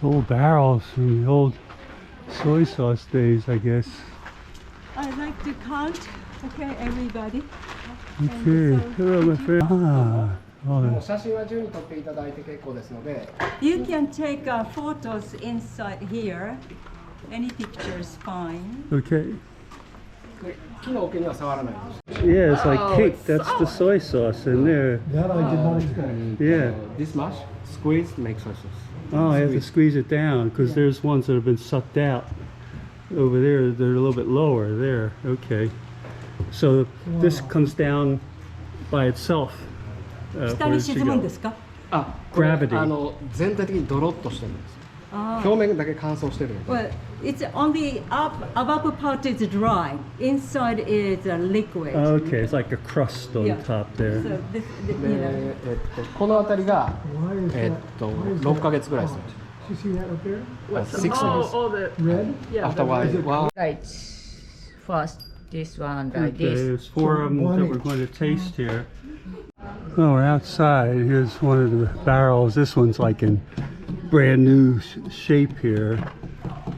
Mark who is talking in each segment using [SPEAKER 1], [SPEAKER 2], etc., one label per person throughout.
[SPEAKER 1] Old barrels from the old soy sauce days, I guess.
[SPEAKER 2] I'd like to count, okay, everybody.
[SPEAKER 1] Okay, hello my friend. Ah, oh,
[SPEAKER 2] you can take photos inside here. Any pictures fine.
[SPEAKER 1] okay. Yeah, it's like cake. That's the soy sauce in there.
[SPEAKER 3] That I did not expect.
[SPEAKER 1] Yeah.
[SPEAKER 4] This much squeeze makes sauce.
[SPEAKER 1] Oh, I have to squeeze it down because there's ones that have been sucked out. Over there, they're a little bit lower. There, okay. So this comes down by itself. Where does it go? Gravity.
[SPEAKER 4] 全体的にドロッとしてるんです。表面だけ乾燥してるので。
[SPEAKER 2] Well, it's only above part is dry. Inside is liquid.
[SPEAKER 1] Okay, it's like a crust on top there.
[SPEAKER 2] So this, you
[SPEAKER 4] で
[SPEAKER 2] know.
[SPEAKER 4] この辺りが
[SPEAKER 3] Why is that?
[SPEAKER 4] 6ヶ月ぐらいですね。
[SPEAKER 3] You see that up there?
[SPEAKER 4] 6 months.
[SPEAKER 5] all the
[SPEAKER 3] Red?
[SPEAKER 4] After a while.
[SPEAKER 5] right. First, this one like
[SPEAKER 1] Okay,
[SPEAKER 5] this.
[SPEAKER 1] there's 4 of them that we're going to taste here. Oh, we're outside. Here's one of the barrels. This one's like in brand new shape here.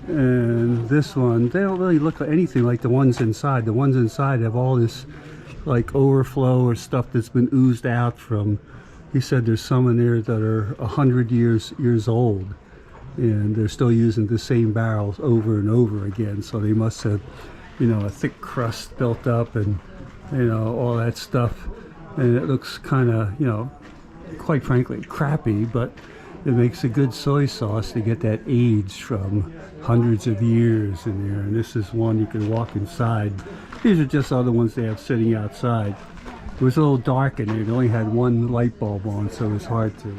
[SPEAKER 1] And this one, they don't really look like anything like the ones inside. The ones inside have all this like overflow or stuff that's been oozed out from. He said there's some in there that are 100 years old, and they're still using the same barrels over and over again. So they must have, you know, a thick crust built up and, you know, all that stuff. And it looks kind of, you know, quite frankly crappy, but it makes a good soy sauce to get that age from hundreds of years in there. And this is one you can walk inside. These are just other ones they have sitting outside. It was a little dark in there. They only had one light bulb on, so it was hard to